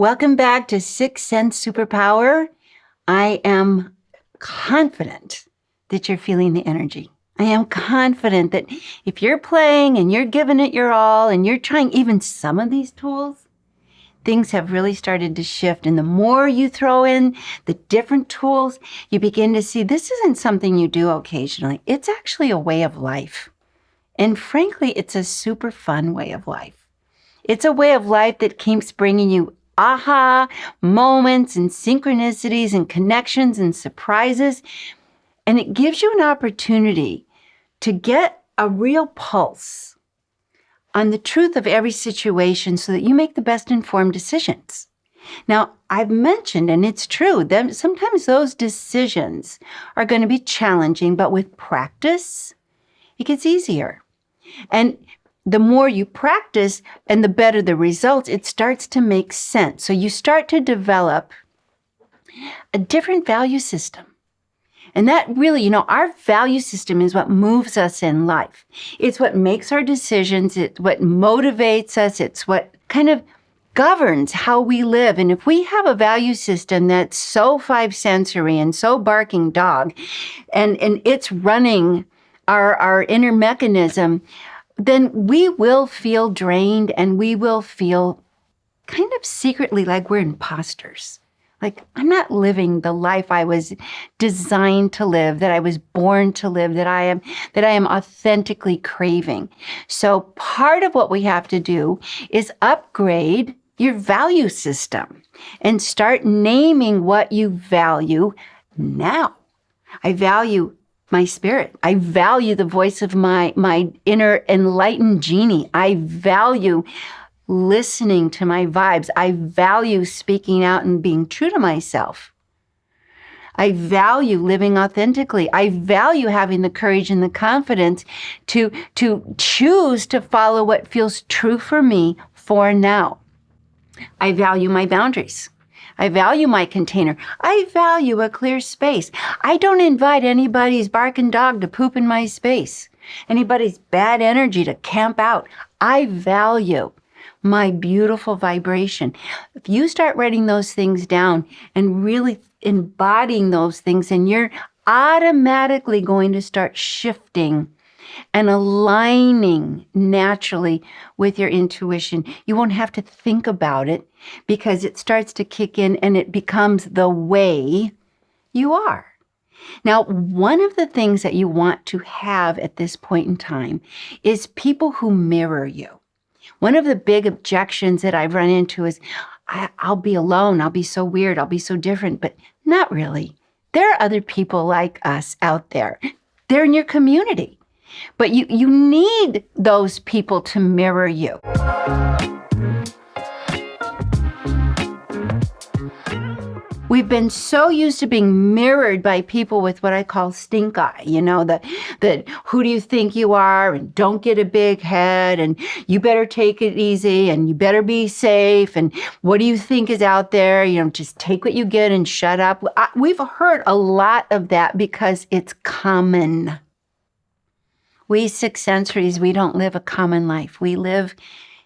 Welcome back to Sixth Sense Superpower. I am confident that you're feeling the energy. I am confident that if you're playing and you're giving it your all and you're trying even some of these tools, things have really started to shift. And the more you throw in the different tools, you begin to see this isn't something you do occasionally. It's actually a way of life. And frankly, it's a super fun way of life. It's a way of life that keeps bringing you aha moments and synchronicities and connections and surprises. And it gives you an opportunity to get a real pulse on the truth of every situation so that you make the best informed decisions. Now, I've mentioned, and it's true, that sometimes those decisions are going to be challenging, but with practice, it gets easier. And the more you practice and the better the results, it starts to make sense. So you start to develop a different value system. And that really, our value system is what moves us in life. It's what makes our decisions. It's what motivates us. It's what kind of governs how we live. And if we have a value system that's so five sensory and so barking dog, and it's running our inner mechanism, then we will feel drained and we will feel kind of secretly like we're imposters. Like, I'm not living the life I was designed to live, that I was born to live, that I am authentically craving. So part of what we have to do is upgrade your value system and start naming what you value now. I value my spirit. I value the voice of my inner enlightened genie. I value listening to my vibes. I value speaking out and being true to myself. I value living authentically. I value having the courage and the confidence to choose to follow what feels true for me for now. I value my boundaries. I value my container. I value a clear space. I don't invite anybody's barking dog to poop in my space, anybody's bad energy to camp out. I value my beautiful vibration. If you start writing those things down and really embodying those things, and you're automatically going to start shifting and aligning naturally with your intuition. You won't have to think about it because it starts to kick in and it becomes the way you are. Now, one of the things that you want to have at this point in time is people who mirror you. One of the big objections that I've run into is, I'll be alone, I'll be so weird, I'll be so different, but not really. There are other people like us out there. They're in your community. But you need those people to mirror you. We've been so used to being mirrored by people with what I call stink eye, that who do you think you are, and don't get a big head, and you better take it easy, and you better be safe, and what do you think is out there, just take what you get and shut up. We've heard a lot of that because it's common. We six sensories, we don't live a common life. We live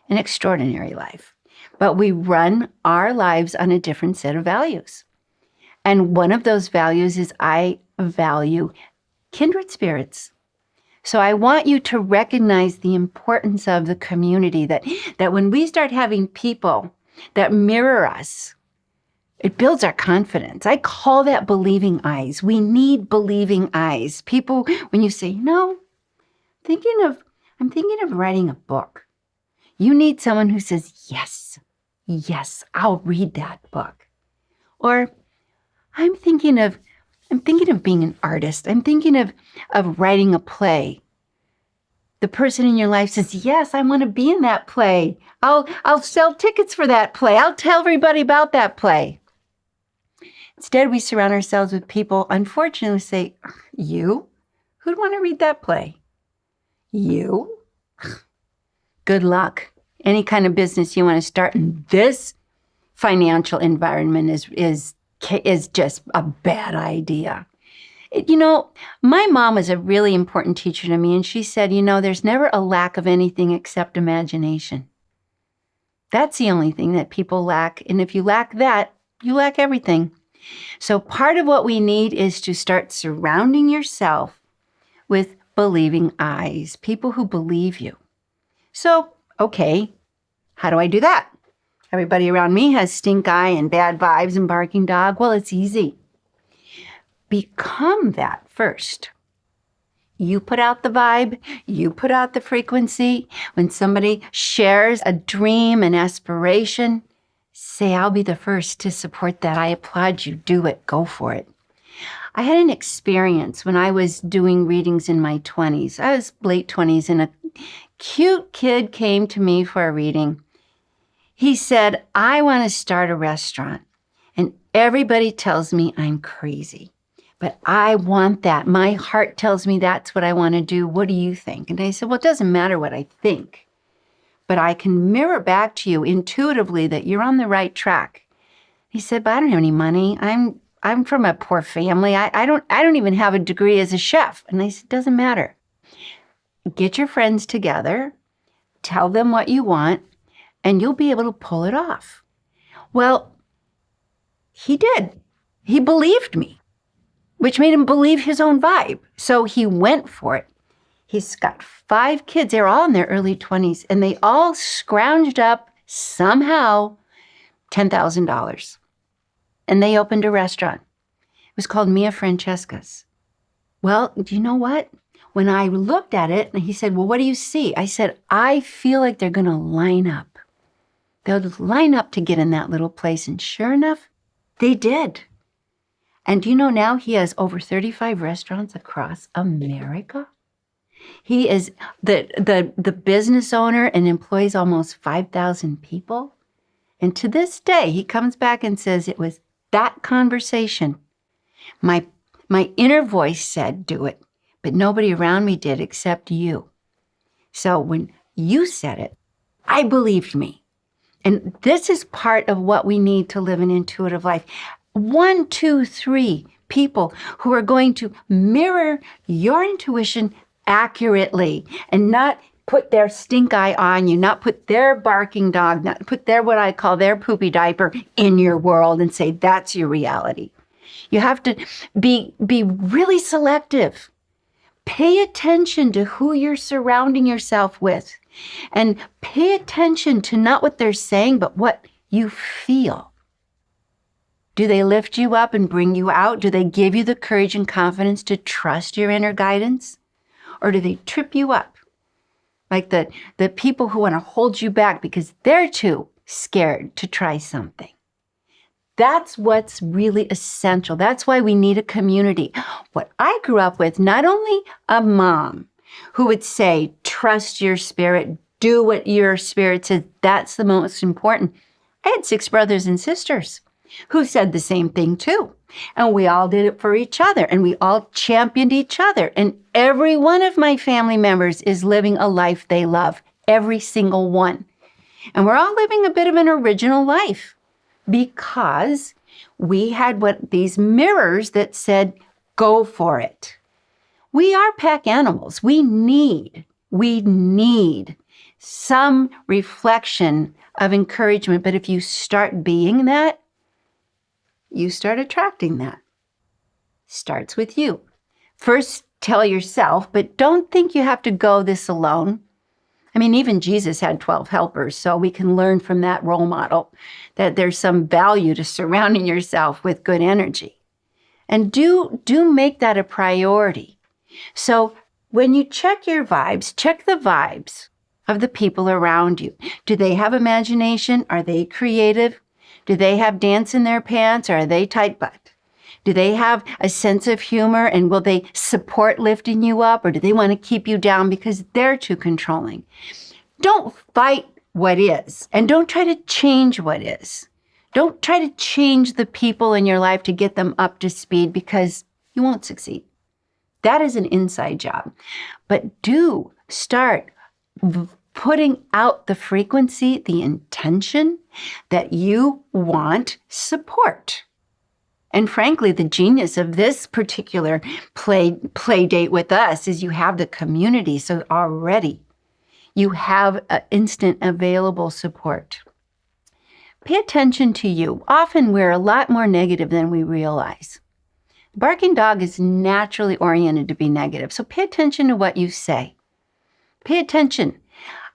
an extraordinary life. But we run our lives on a different set of values. And one of those values is I value kindred spirits. So I want you to recognize the importance of the community, that when we start having people that mirror us, it builds our confidence. I call that believing eyes. We need believing eyes. People, when you say, I'm thinking of writing a book. You need someone who says, yes, I'll read that book. Or I'm thinking of being an artist. I'm thinking of writing a play. The person in your life says, yes, I want to be in that play. I'll sell tickets for that play. I'll tell everybody about that play. Instead, we surround ourselves with people, unfortunately, who say, you? Who'd want to read that play? You? Good luck. Any kind of business you want to start in this financial environment is just a bad idea. My mom was a really important teacher to me, and she said, there's never a lack of anything except imagination. That's the only thing that people lack. And if you lack that, you lack everything. So part of what we need is to start surrounding yourself with believing eyes, people who believe you. So, okay, how do I do that? Everybody around me has stink eye and bad vibes and barking dog. Well, it's easy. Become that first. You put out the vibe, you put out the frequency. When somebody shares a dream, an aspiration, say, I'll be the first to support that. I applaud you. Do it. Go for it. I had an experience when I was doing readings in my 20s. I was late 20s, and a cute kid came to me for a reading. He said, I want to start a restaurant, and everybody tells me I'm crazy, but I want that. My heart tells me that's what I want to do. What do you think? And I said, well, it doesn't matter what I think, but I can mirror back to you intuitively that you're on the right track. He said, but I don't have any money. I'm from a poor family. I don't even have a degree as a chef. And I said, it doesn't matter. Get your friends together, tell them what you want, and you'll be able to pull it off. Well, he did. He believed me, which made him believe his own vibe. So he went for it. He's got 5 kids. They're all in their early 20s, and they all scrounged up somehow $10,000. And they opened a restaurant. It was called Mia Francesca's. Well, do you know what? When I looked at it, and he said, well, what do you see? I said, I feel like they're going to line up. They'll line up to get in that little place. And sure enough, they did. And do you know now he has over 35 restaurants across America? He is the business owner and employs almost 5,000 people. And to this day, he comes back and says, it was that conversation. My inner voice said, do it, but nobody around me did except you. So when you said it, I believed me. And this is part of what we need to live an intuitive life. 1, 2, 3 people who are going to mirror your intuition accurately and not put their stink eye on you, not put their barking dog, not put their, what I call their poopy diaper in your world and say, that's your reality. You have to be really selective. Pay attention to who you're surrounding yourself with, and pay attention to not what they're saying, but what you feel. Do they lift you up and bring you out? Do they give you the courage and confidence to trust your inner guidance? Or do they trip you up? Like the people who want to hold you back because they're too scared to try something. That's what's really essential. That's why we need a community. What I grew up with, not only a mom who would say, trust your spirit, do what your spirit says, that's the most important. I had 6 brothers and sisters who said the same thing too. And we all did it for each other, and we all championed each other. And every one of my family members is living a life they love, every single one. And we're all living a bit of an original life because we had these mirrors that said, go for it. We are pack animals. We need some reflection of encouragement. But if you start being that, you start attracting that. Starts with you. First, tell yourself, but don't think you have to go this alone. I mean, even Jesus had 12 helpers, so we can learn from that role model that there's some value to surrounding yourself with good energy. And do make that a priority. So when you check your vibes, check the vibes of the people around you. Do they have imagination? Are they creative? Do they have dance in their pants, or are they tight butt? Do they have a sense of humor, and will they support lifting you up, or do they want to keep you down because they're too controlling? Don't fight what is, and don't try to change what is. Don't try to change the people in your life to get them up to speed, because you won't succeed. That is an inside job. But do start putting out the frequency, the intention that you want support. And frankly, the genius of this particular play date with us is you have the community. So already you have instant available support. Pay attention to you. Often we're a lot more negative than we realize. The barking dog is naturally oriented to be negative, so pay attention to what you say. Pay attention.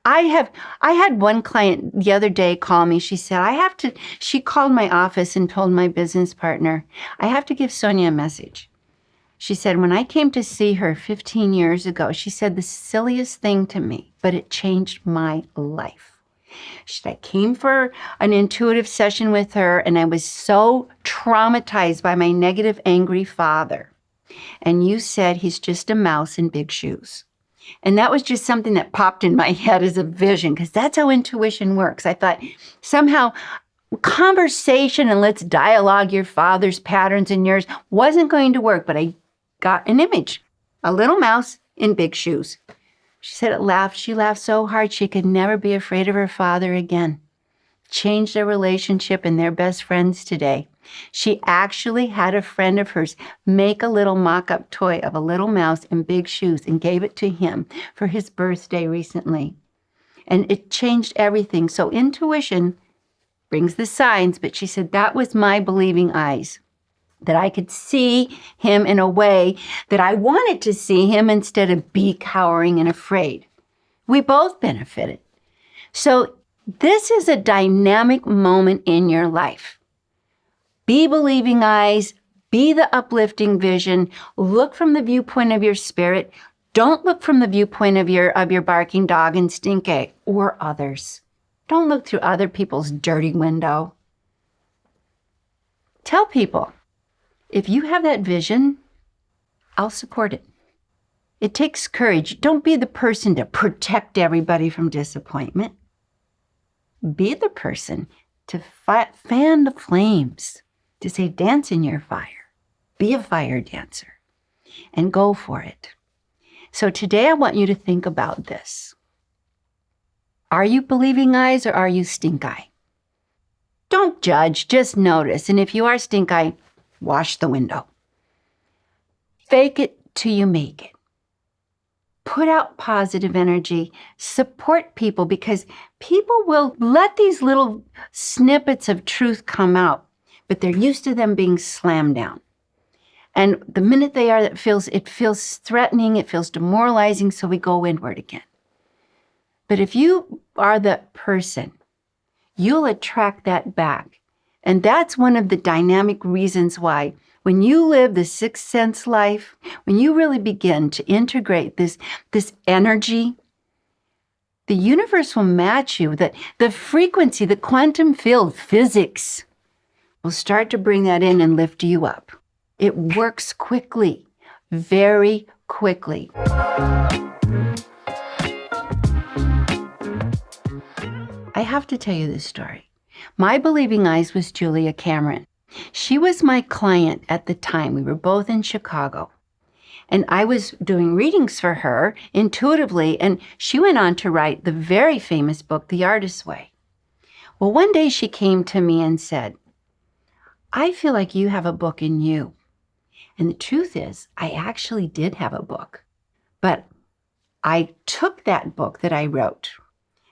I had one client the other day call me. She said, she called my office and told my business partner, I have to give Sonia a message. She said, when I came to see her 15 years ago, she said the silliest thing to me, but it changed my life. She said, I came for an intuitive session with her, and I was so traumatized by my negative, angry father. And you said he's just a mouse in big shoes. And that was just something that popped in my head as a vision, because that's how intuition works. I thought somehow conversation and let's dialogue your father's patterns and yours wasn't going to work, but I got an image, a little mouse in big shoes. She said it laughed. She laughed so hard she could never be afraid of her father again. Changed their relationship and they're best friends today. She actually had a friend of hers make a little mock-up toy of a little mouse in big shoes and gave it to him for his birthday recently. And it changed everything. So intuition brings the signs, but she said that was my believing eyes, that I could see him in a way that I wanted to see him instead of be cowering and afraid. We both benefited. So this is a dynamic moment in your life. Be believing eyes, be the uplifting vision, look from the viewpoint of your spirit. Don't look from the viewpoint of your barking dog and stink egg or others. Don't look through other people's dirty window. Tell people, if you have that vision, I'll support it. It takes courage. Don't be the person to protect everybody from disappointment. Be the person to fan the flames, to say, dance in your fire. Be a fire dancer and go for it. So today I want you to think about this. Are you believing eyes or are you stink eye? Don't judge, just notice. And if you are stink eye, wash the window. Fake it till you make it. Put out positive energy. Support people because people will let these little snippets of truth come out, but they're used to them being slammed down. And the minute they are, it feels threatening, it feels demoralizing, so we go inward again. But if you are that person, you'll attract that back. And that's one of the dynamic reasons why when you live the sixth sense life, when you really begin to integrate this energy, the universe will match you. That the frequency, the quantum field, physics will start to bring that in and lift you up. It works quickly, very quickly. I have to tell you this story. My believing eyes was Julia Cameron. She was my client at the time. We were both in Chicago. And I was doing readings for her intuitively, and she went on to write the very famous book, The Artist's Way. Well, one day she came to me and said, I feel like you have a book in you. And the truth is, I actually did have a book. But I took that book that I wrote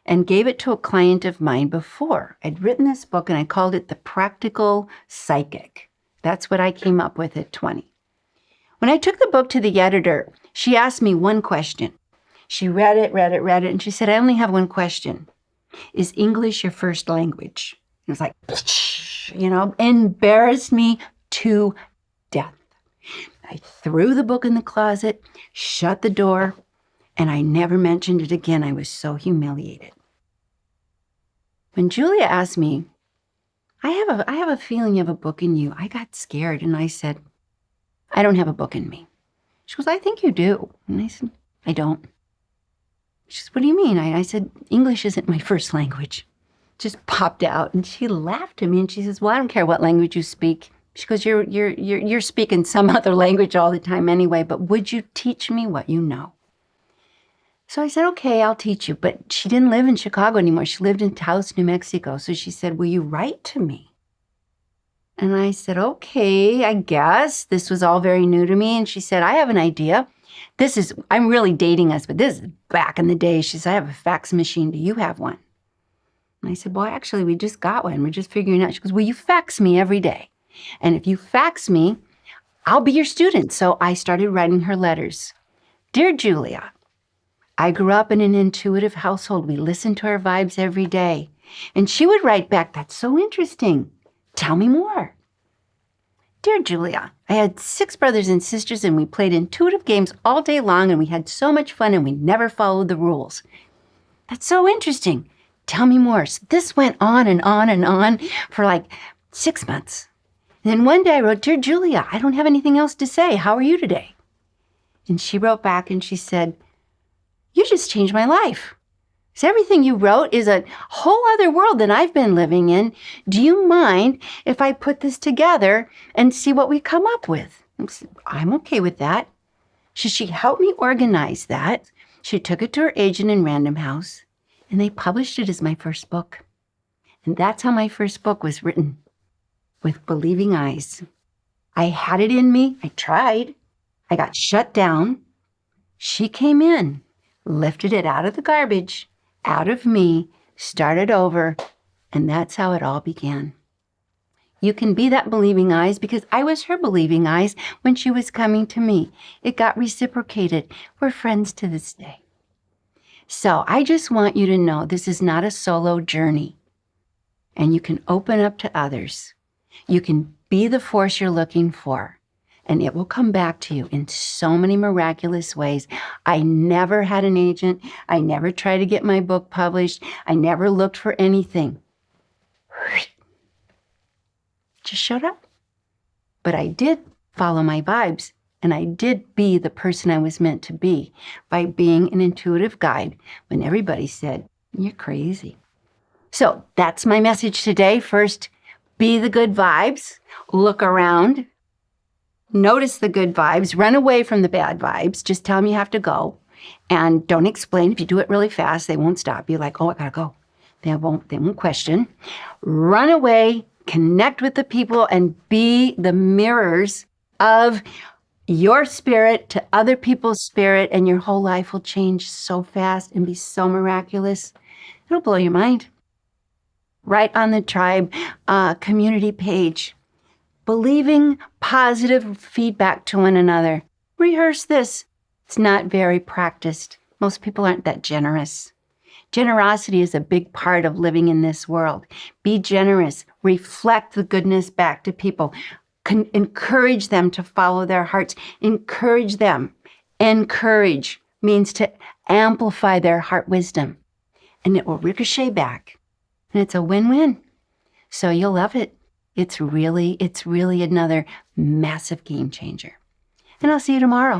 and gave it to a client of mine before. I'd written this book and I called it The Practical Psychic. That's what I came up with at 20. When I took the book to the editor, she asked me one question. She read it, and she said, I only have one question. Is English your first language? It was like, embarrassed me to death. I threw the book in the closet, shut the door, and I never mentioned it again. I was so humiliated. When Julia asked me, I have a feeling you have a book in you, I got scared and I said, I don't have a book in me. She goes, I think you do. And I said, I don't. She says, what do you mean? I said, English isn't my first language. Just popped out. And she laughed at me and she says, well, I don't care what language you speak. She goes, you're speaking some other language all the time anyway, but would you teach me what you know? So I said, okay, I'll teach you. But she didn't live in Chicago anymore. She lived in Taos, New Mexico. So she said, will you write to me? And I said, okay, I guess. This was all very new to me. And she said, I have an idea. I'm really dating us, but this is back in the day. She said, I have a fax machine. Do you have one? And I said, well, actually, we just got one. We're just figuring out. She goes, well, you fax me every day. And if you fax me, I'll be your student. So I started writing her letters. Dear Julia, I grew up in an intuitive household. We listened to our vibes every day. And she would write back, that's so interesting. Tell me more. Dear Julia, I had 6 brothers and sisters and we played intuitive games all day long and we had so much fun and we never followed the rules. That's so interesting. Tell me more. So this went on and on and on for like 6 months. And then one day I wrote, Dear Julia, I don't have anything else to say. How are you today? And she wrote back and she said, you just changed my life. So everything you wrote is a whole other world than I've been living in. Do you mind if I put this together and see what we come up with? I'm okay with that. So she helped me organize that. She took it to her agent in Random House, and they published it as my first book. And that's how my first book was written, with believing eyes. I had it in me. I tried. I got shut down. She came in, lifted it out of the garbage, out of me, started over, and that's how it all began. You can be that believing eyes because I was her believing eyes when she was coming to me. It got reciprocated. We're friends to this day. So I just want you to know this is not a solo journey, and you can open up to others. You can be the force you're looking for. And it will come back to you in so many miraculous ways. I never had an agent. I never tried to get my book published. I never looked for anything. Just showed up. But I did follow my vibes, and I did be the person I was meant to be by being an intuitive guide when everybody said, you're crazy. So that's my message today. First, be the good vibes. Look around. Notice the good vibes, run away from the bad vibes. Just tell them you have to go and don't explain. If you do it really fast, they won't stop you like, oh, I gotta go. They won't question. Run away, connect with the people and be the mirrors of your spirit to other people's spirit, and your whole life will change so fast and be so miraculous. It'll blow your mind. Right on the tribe community page. Believing positive feedback to one another. Rehearse this. It's not very practiced. Most people aren't that generous. Generosity is a big part of living in this world. Be generous. Reflect the goodness back to people. Encourage them to follow their hearts. Encourage them. Encourage means to amplify their heart wisdom. And it will ricochet back. And it's a win-win. So you'll love it. It's really another massive game changer. And I'll see you tomorrow.